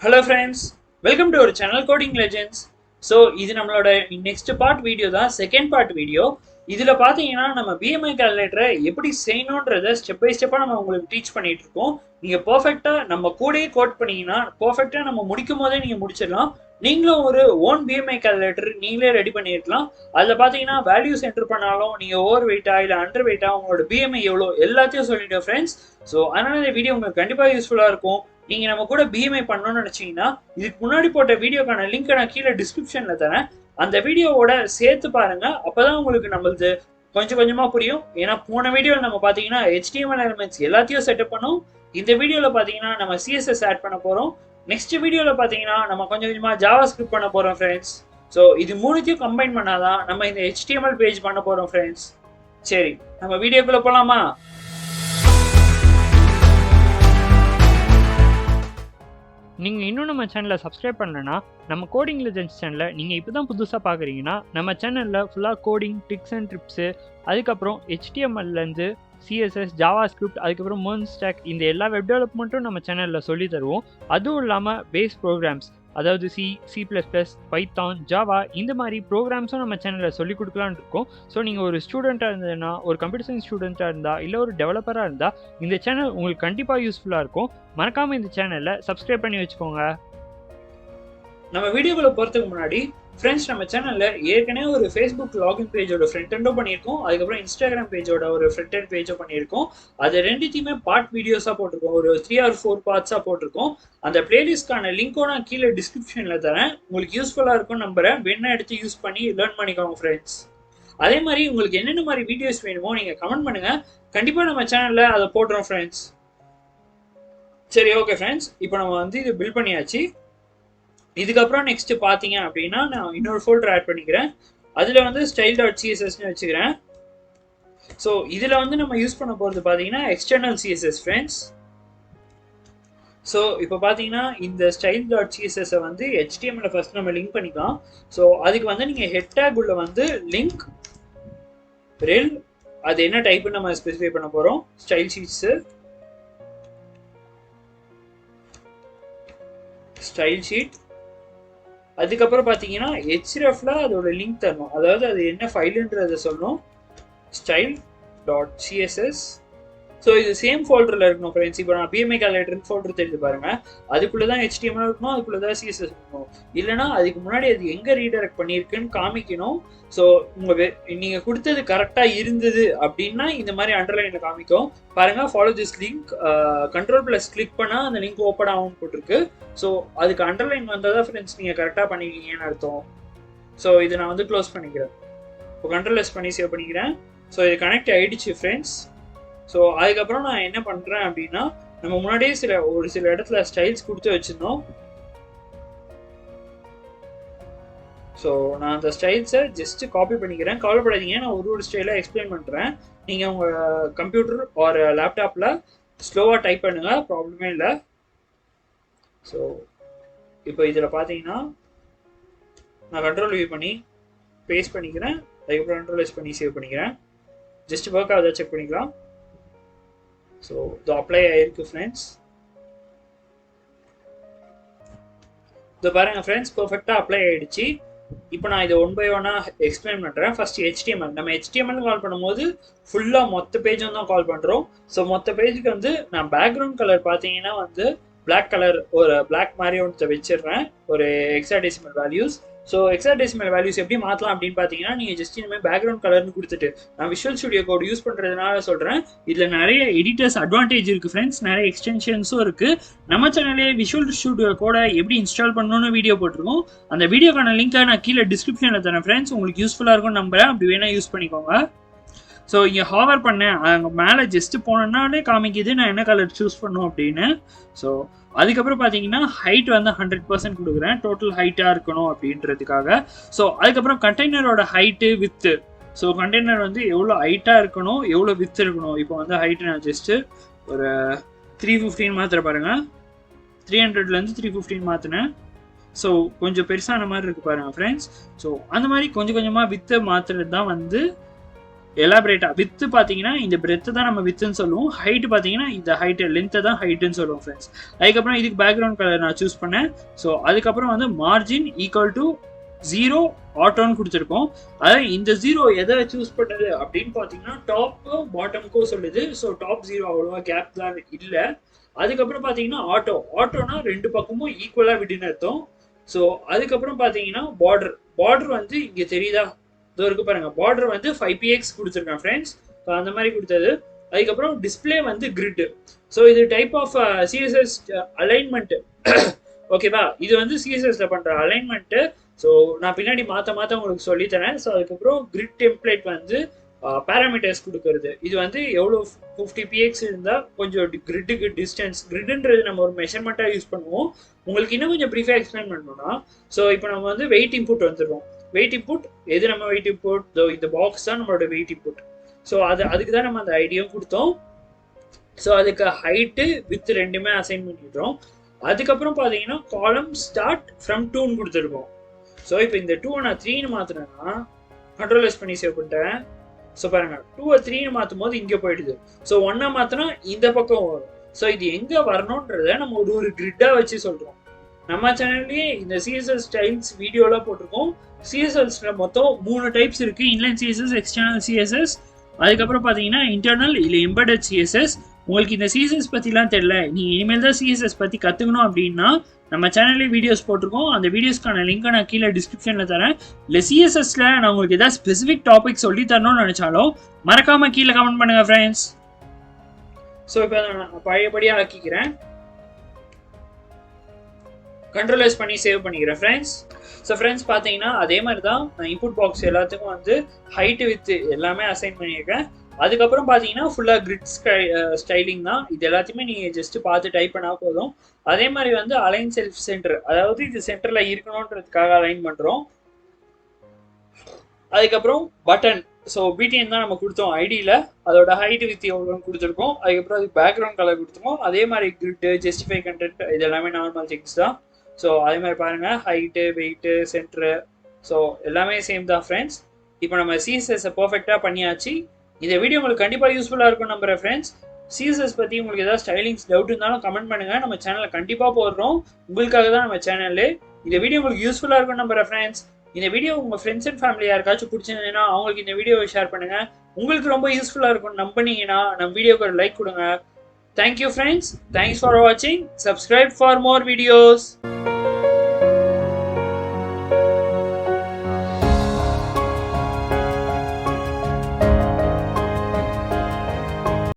Hello friends, welcome to our channel Coding Legends. So இது நம்மளோட next part video தான், second part video. இதில் பார்த்தீங்கன்னா நம்ம BMI calculator எப்படி செய்யணுன்றதை ஸ்டெப் பை ஸ்டெப்பாக நம்ம உங்களுக்கு டீச் பண்ணிட்டு இருக்கோம். நீங்கள் பர்ஃபெக்டாக நம்ம கூடயே கோட் பண்ணீங்கன்னா பர்ஃபெக்டாக நம்ம முடிக்கும் போதே நீங்கள் முடிச்சிடலாம். நீங்களும் ஒரு ஓன் BMI calculator நீங்களே ரெடி பண்ணியிருக்கலாம். அதில் பார்த்தீங்கன்னா வேல்யூஸ் என்டர் பண்ணாலும் நீங்கள் ஓவர் வெயிட்டா இல்லை அண்டர் வெயிட்டா உங்களோட BMI எவ்வளோ எல்லாத்தையும் சொல்லிட்டோம் ஃப்ரெண்ட்ஸ். ஸோ அதனால இந்த வீடியோ உங்களுக்கு கண்டிப்பாக யூஸ்ஃபுல்லாக இருக்கும். நீங்க நம்ம கூட BMI பண்ணணும்னு நினைச்சீங்கன்னா இதுக்கு முன்னாடி போட்ட வீடியோக்கான லிங்க் நான் கீழே டிஸ்கிரிப்ஷன்ல தரேன். அந்த வீடியோவோட சேர்த்து பாருங்க, அப்பதான் உங்களுக்கு நம்மளுக்கு கொஞ்சம் கொஞ்சமா புரியும். ஏன்னா போன வீடியோவில் நம்ம பாத்தீங்கன்னா HTML எலிமெண்ட்ஸ் எல்லாத்தையும் செட்டப் பண்ணோம். இந்த வீடியோல பாத்தீங்கன்னா நம்ம CSS ஆட் பண்ண போறோம். நெக்ஸ்ட் வீடியோல பாத்தீங்கன்னா நம்ம கொஞ்சம் கொஞ்சமா ஜாவா ஸ்கிரிப்ட் பண்ண போறோம் ஃப்ரெண்ட்ஸ். ஸோ இது மூணுத்தையும் கம்பைன் பண்ணாதான் நம்ம இந்த HTML பேஜ் பண்ண போறோம் ஃப்ரெண்ட்ஸ். சரி, நம்ம வீடியோக்குள்ள போலாமா? நீங்கள் இன்னும் நம்ம சேனலை சப்ஸ்கிரைப் பண்ணலன்னா நம்ம கோடிங் லெஜெண்ட்ஸ் சேனலை நீங்கள் இப்போ தான் புதுசாக பார்க்குறீங்கன்னா நம்ம சேனலில் ஃபுல்லாக கோடிங் டிப்ஸ் அண்ட் ட்ரிப்ஸு, அதுக்கப்புறம் HTMLலேருந்து CSS, ஜாவா ஸ்கிரிப்ட், அதுக்கப்புறம் MERN ஸ்டாக், இந்த எல்லா வெப் டெவலப்மெண்ட்டும் நம்ம சேனலில் சொல்லி தருவோம். அதுவும் இல்லாமல் பேஸ் ப்ரோக்ராம்ஸ், அதாவது C++, பைத்தான், ஜாவா, இந்த மாதிரி ப்ரோக்ராம்ஸும் நம்ம சேனலில் சொல்லிக் கொடுக்கலான்னு இருக்கோம். ஸோ நீங்கள் ஒரு ஸ்டூடெண்ட்டாக இருந்ததுன்னா, ஒரு கம்ப்யூட்டர் சயின்ஸ் ஸ்டூடெண்ட்டாக இருந்தால், இல்லை ஒரு டெவலப்பராக இருந்தால் இந்த சேனல் உங்களுக்கு கண்டிப்பாக யூஸ்ஃபுல்லாக இருக்கும். மறக்காமல் இந்த சேனலை சப்ஸ்கிரைப் பண்ணி வச்சுக்கோங்க. நம்ம வீடியோக்குள்ள போகிறதுக்கு முன்னாடி ஃப்ரெண்ட்ஸ், நம்ம சேனலில் ஏற்கனவே ஒரு ஃபேஸ்புக் லாகின் பேஜோட ஃப்ரண்ட் எண்டோ பண்ணியிருக்கோம். அதுக்கப்புறம் இன்ஸ்டாகிராம் பேஜோட ஒரு ஃப்ரண்ட் எண்ட் பேஜோ பண்ணியிருக்கோம். அது ரெண்டுத்தையுமே பார்ட் வீடியோஸாக போட்டிருக்கோம். ஒரு 3 or 4 பார்ட்ஸாக போட்டிருக்கோம். அந்த பிளேலிஸ்ட்கான லிங்க்கும் நான் கீழே டிஸ்கிரிப்ஷனில் தரேன். உங்களுக்கு யூஸ்ஃபுல்லாக இருக்கும் நம்புறேன். வேணா எடுத்து யூஸ் பண்ணி லேர்ன் பண்ணிக்கோங்க ஃப்ரெண்ட்ஸ். அதே மாதிரி உங்களுக்கு என்னென்ன மாதிரி வீடியோஸ் வேணுமோ நீங்கள் கமெண்ட் பண்ணுங்கள். கண்டிப்பாக நம்ம சேனலில் அதை போடுறோம் ஃப்ரெண்ட்ஸ். சரி, ஓகே ஃப்ரெண்ட்ஸ், இப்போ நம்ம இது பில்ட் பண்ணியாச்சு. இதுக்கப்புறம் நெக்ஸ்ட் பார்த்தீங்க அப்படின்னா நான் இன்னொரு ஃபோல்டர் ஆட் பண்ணிக்கிறேன். அதில் style.cssன்னு வச்சுக்கிறேன். ஸோ இதில் நம்ம யூஸ் பண்ண போகிறது பார்த்தீங்கன்னா எக்ஸ்டர்னல் CSS ஃப்ரெண்ட்ஸ். ஸோ இப்போ பார்த்தீங்கன்னா இந்த style.css HTML ஃபர்ஸ்ட் நம்ம லிங்க் பண்ணிக்கலாம். ஸோ அதுக்கு நீங்கள் ஹெட் டேக் உள்ள லிங்க் ரெல், அது என்ன டைப்னு நம்ம ஸ்பெசிஃபை பண்ண போகிறோம். Style sheet. அதுக்கப்புறம் பார்த்தீங்கன்னா hrefல அதோட லிங்க் தரணும், அதாவது அது என்ன ஃபைலுன்றதை சொல்லணும். style.css. ஸோ இது சேம் ஃபோல்டரில் இருக்கணும் ஃப்ரெண்ட்ஸ். இப்போ நான் BMI calculator ஃபோல்டர் தெரிஞ்சு பாருங்க, அதுக்குள்ளே தான் HTML இருக்கணும், அதுக்குள்ளே தான் CSS இருக்கணும். இல்லைனா அதுக்கு முன்னாடி அது எங்கே ரீடைரக்ட் பண்ணியிருக்குன்னு காமிக்கணும். ஸோ நீங்கள் கொடுத்தது கரெக்டாக இருந்தது அப்படின்னா இந்த மாதிரி அண்டர்லைனில் காமிக்கும் பாருங்க. Follow this link, Ctrl+ click பண்ணால் அந்த லிங்க் ஓப்பன் ஆகும்னு போட்டிருக்கு. ஸோ அதுக்கு அண்டர்லைன் வந்தால் தான் ஃப்ரெண்ட்ஸ் நீங்கள் கரெக்டாக பண்ணிருக்கீங்கன்னு அர்த்தம். ஸோ இதை நான் க்ளோஸ் பண்ணிக்கிறேன். இப்போ Ctrl+ பண்ணி சேவ் பண்ணிக்கிறேன். ஸோ இது கனெக்ட் ஆகிடுச்சு ஃப்ரெண்ட்ஸ். ஸோ அதுக்கப்புறம் நான் என்ன பண்ணுறேன் அப்படின்னா, நம்ம முன்னாடியே ஒரு சில இடத்துல ஸ்டைல்ஸ் கொடுத்து வச்சுருந்தோம். ஸோ நான் அந்த ஸ்டைல்ஸை ஜஸ்ட் காப்பி பண்ணிக்கிறேன். கவலைப்படாதீங்க, நான் ஒரு ஸ்டைலாக எக்ஸ்பிளைன் பண்ணுறேன். நீங்கள் உங்கள் கம்ப்யூட்டர் ஒரு லேப்டாப்பில் ஸ்லோவாக டைப் பண்ணுங்கள், ப்ராப்ளமே இல்லை. ஸோ இப்போ இதில் பார்த்தீங்கன்னா நான் Ctrl+V பண்ணி பேஸ்ட் பண்ணிக்கிறேன். அதுக்கப்புறம் Ctrl+S பண்ணி சேவ் பண்ணிக்கிறேன். ஜஸ்ட் ஒர்க் ஆகுதா செக் பண்ணிக்கலாம். ஸோ இது அப்ளை ஆகிருக்கு ஃப்ரெண்ட்ஸ். இது பாருங்கள் ஃப்ரெண்ட்ஸ், பர்ஃபெக்டாக அப்ளை ஆகிடுச்சு. இப்போ நான் இதை 1 by 1 எக்ஸ்பிளைன் பண்ணுறேன். First HTML. நம்ம HTML கால் பண்ணும்போது ஃபுல்லாக மொத்த பேஜும் தான் கால் பண்ணுறோம். ஸோ மொத்த பேஜுக்கு நான் பேக்ரவுண்ட் கலர் பார்த்தீங்கன்னா பிளாக் கலர், ஒரு பிளாக் மாதிரி ஒன்று வச்சிடுறேன், ஒரு hexadecimal values. So hexadecimal values எப்படி மாற்றலாம் அப்படின்னு பார்த்தீங்கன்னா, நீங்கள் ஜஸ்ட் இனிமேல் பேக்ரவுண்ட் கலர்னு கொடுத்துட்டு, நான் விஷுவல் ஸ்டுடியோ கோட் யூஸ் பண்ணுறதுனால சொல்கிறேன். இதில் நிறைய எடிட்டர்ஸ் அட்வான்டேஜ் இருக்குது ஃப்ரெண்ட்ஸ், நிறைய எக்ஸ்டென்ஷன்ஸும் இருக்குது. நம்ம சேனலே விஷுவல் ஸ்டுடியோ கோடை எப்படி இன்ஸ்டால் பண்ணணும்னு வீடியோ போட்டிருக்கோம். அந்த வீடியோக்கான லிங்க்கை நான் கீழே டிஸ்கிரிப்ஷனில் தரேன் ஃப்ரெண்ட்ஸ். உங்களுக்கு யூஸ்ஃபுல்லாக இருக்கும்னு நம்புறேன். அப்படி வேணால் யூஸ் பண்ணிக்கோங்க. ஸோ இங்கே ஹாவர் பண்ணேன், அங்கே மேலே ஜஸ்ட்டு போனோன்னாலே காமிக்குது நான் என்ன கலர் சூஸ் பண்ணணும் அப்படின்னு. ஸோ அதுக்கப்புறம் பார்த்தீங்கன்னா ஹைட் 100% கொடுக்குறேன், டோட்டல் ஹைட்டாக இருக்கணும் அப்படின்றதுக்காக. ஸோ அதுக்கப்புறம் கண்டெய்னரோட ஹைட்டு, வித்து. ஸோ கண்டெய்னர் எவ்வளோ ஹைட்டாக இருக்கணும், எவ்வளோ வித்து இருக்கணும். இப்போ ஹைட்டு நான் ஜஸ்ட்டு ஒரு 315 மாத்திர பாருங்கள். 300லேருந்து 315 மாற்றினேன். ஸோ கொஞ்சம் பெருசான மாதிரி இருக்குது பாருங்கள் ஃப்ரெண்ட்ஸ். ஸோ அந்த மாதிரி கொஞ்சம் கொஞ்சமாக வித்தை மாற்றுறது தான் எலாபரேட்டா வித்து பார்த்தீங்கன்னா இந்த பிரெத்து தான் நம்ம வித்துன்னு சொல்லுவோம். ஹைட் பார்த்தீங்கன்னா இந்த ஹைட்டு லென்த்தை தான் ஹைட்டுன்னு சொல்லுவோம் ஃப்ரெண்ட்ஸ். அதுக்கப்புறம் இதுக்கு பேக்ரவுண்ட் கலர் நான் சூஸ் பண்ணேன். ஸோ அதுக்கப்புறம் வந்து மார்ஜின் ஈக்குவல் டு 0 ஆட்டோன்னு கொடுத்துருக்கோம். அதாவது இந்த 0 எதை சூஸ் பண்ணது அப்படின்னு பார்த்தீங்கன்னா டாப்புக்கும் பாட்டமுக்கும் சொல்லுது. ஸோ டாப் 0 அவ்வளோவா கேப் தான் இல்லை. அதுக்கப்புறம் பார்த்தீங்கன்னா ஆட்டோனா ரெண்டு பக்கமும் ஈக்குவலாக விடுன்னு அர்த்தம். ஸோ அதுக்கப்புறம் பார்த்தீங்கன்னா பார்டர் வந்து இங்கே தெரியுதா, இதோ இருக்கு பாருங்க. பார்டர் வந்து 5px கொடுத்துருக்கேன் ஃப்ரெண்ட்ஸ். ஸோ அந்த மாதிரி கொடுத்தது. அதுக்கப்புறம் டிஸ்பிளே வந்து கிரிட். ஸோ இது டைப் ஆஃப் சிஎஸ்எஸ் அலைன்மெண்ட். ஓகேவா, இது வந்து சிஎஸ்எஸ்ல பண்ற அலைன்மெண்ட். ஸோ நான் பின்னாடி மாற்ற உங்களுக்கு சொல்லித்தரேன். ஸோ அதுக்கப்புறம் கிரிட் டெம்ப்ளேட் வந்து பேராமீட்டர்ஸ் கொடுக்கறது. இது வந்து எவ்வளோ 50px இருந்தால் கொஞ்சம் கிரிட்டுக்கு டிஸ்டன்ஸ், கிரிட்ன்றது நம்ம ஒரு மெஷர்மெண்ட்டாக யூஸ் பண்ணுவோம். உங்களுக்கு இன்னும் கொஞ்சம் ப்ரீஃபாக எக்ஸ்பிளைன் பண்ணணும்னா, ஸோ இப்போ நம்ம வந்து வெயிட் இன்புட் வந்துடுவோம். வெயிட் இன்புட் எது நம்ம வெயிட் இன்புட், இந்த பாக்ஸ் தான் நம்மளோட வெயிட் இன்புட். ஸோ அதுக்கு தான் நம்ம அந்த ஐடியாவும் கொடுத்தோம். ஸோ அதுக்கு ஹைட்டு வித் ரெண்டுமே அசைன் பண்ணிடுறோம். அதுக்கப்புறம் பார்த்தீங்கன்னா காலம் ஸ்டார்ட் ஃப்ரம் 2ன்னு கொடுத்துருக்கோம். ஸோ இப்போ இந்த 2 நான் 3ன்னு மாற்றினேன்னா கண்ட்ரோல் எஸ் பண்ணி சேவ் பண்ணிட்டேன். ஸோ பாருங்க 2 3ன்னு மாற்றும் போது இங்கே போயிடுது. ஸோ 1 மாற்றினா இந்த பக்கம் வரும். ஸோ இது எங்கே வரணுன்றத நம்ம ஒரு கிரிட்டாக வச்சு சொல்கிறோம். நம்ம சேனல்லேயே இந்த சிஎஸ்எஸ் ஸ்டைல்ஸ் வீடியோலாம் போட்டிருக்கோம். சிஎஸ்எஸ்ல மொத்தம் 3 டைப்ஸ் இருக்கு. இன்லைன் சிஎஸ்எஸ், எக்ஸ்டர்னல் சிஎஸ்எஸ், அதுக்கப்புறம் பார்த்தீங்கன்னா இன்டர்னல் இல்லை எம்பெடட் சிஎஸ்எஸ். உங்களுக்கு இந்த சிஎஸ்எஸ் பற்றிலாம் தெரியல, நீங்கள் இனிமேல் தான் சிஎஸ்எஸ் பற்றி கற்றுக்கணும் அப்படின்னா நம்ம சேனல்லே வீடியோஸ் போட்டிருக்கோம். அந்த வீடியோஸ்க்கான லிங்கை நான் கீழே டிஸ்கிரிப்ஷனில் தரேன். இல்லை சிஎஸ்எஸ்ல நான் உங்களுக்கு ஏதாவது ஸ்பெசிஃபிக் டாபிக் சொல்லி தரணும்னு நினச்சாலும் மறக்காமல் கீழே கமெண்ட் பண்ணுங்கள் ஃப்ரெண்ட்ஸ். ஸோ இப்போ நான் பழையபடியாக ஆக்கிக்கிறேன். கண்ட்ரோலைஸ் பண்ணி சேவ் பண்ணிக்கிறேன் ஃப்ரெண்ட்ஸ். ஸோ ஃப்ரெண்ட்ஸ் பார்த்தீங்கன்னா அதே மாதிரி தான் நான் இன்புட் பாக்ஸ் எல்லாத்துக்கும் வந்து ஹைட்டு வித்து எல்லாமே அசைன் பண்ணியிருக்கேன். அதுக்கப்புறம் பார்த்தீங்கன்னா ஃபுல்லாக கிரிட் ஸ்டைலிங் தான். இது எல்லாத்தையுமே நீங்கள் ஜஸ்ட் பார்த்து டைப் பண்ணால் போதும். அதே மாதிரி வந்து அலைன் செல்ஃப் சென்டர், அதாவது இது சென்டரில் இருக்கணுன்றதுக்காக அலைன் பண்ணுறோம். அதுக்கப்புறம் பட்டன், ஸோ பிடிஎன் தான் நம்ம கொடுத்தோம் ஐடியில், அதோட ஹைட் வித் எவ்வளோன்னு கொடுத்துருக்கோம். அதுக்கப்புறம் அதுக்கு பேக்ரவுண்ட் கலர் கொடுத்துருக்கோம். அதே மாதிரி கிரிட்டு, ஜஸ்டிஃபை கண்டென்ட், இது எல்லாமே நார்மல் திங்ஸ் தான். ஸோ அதே மாதிரி பாருங்கள், ஹைட்டு, வெயிட்டு, சென்டரு, ஸோ எல்லாமே சேம் தான் ஃப்ரெண்ட்ஸ். இப்போ நம்ம சிஎஸ்எஸ்ஸை பர்ஃபெக்டாக பண்ணியாச்சு. இந்த வீடியோ உங்களுக்கு கண்டிப்பாக யூஸ்ஃபுல்லாக இருக்கும் நம்புறேன் ஃப்ரெண்ட்ஸ். சிஎஸ்எஸ் பற்றி உங்களுக்கு ஏதாவது ஸ்டைலிங்ஸ் டவுட் இருந்தாலும் கமெண்ட் பண்ணுங்கள். நம்ம சேனலில் கண்டிப்பாக போடுறோம். உங்களுக்காக தான் நம்ம சேனலு. இந்த வீடியோ உங்களுக்கு யூஸ்ஃபுல்லாக இருக்கும் நம்புறேன் ஃப்ரெண்ட்ஸ். இந்த வீடியோ உங்கள் ஃப்ரெண்ட்ஸ் அண்ட் ஃபேமிலி யாருக்காச்சும் பிடிச்சிருந்ததுன்னா அவங்களுக்கு இந்த வீடியோவை ஷேர் பண்ணுங்கள். உங்களுக்கு ரொம்ப யூஸ்ஃபுல்லாக இருக்கும் நம்பினீங்கன்னா நம்ம வீடியோக்கு ஒரு லைக் கொடுங்க. Thank you friends. தேங்க்ஸ் ஃபார் வாட்சிங். Subscribe for more videos.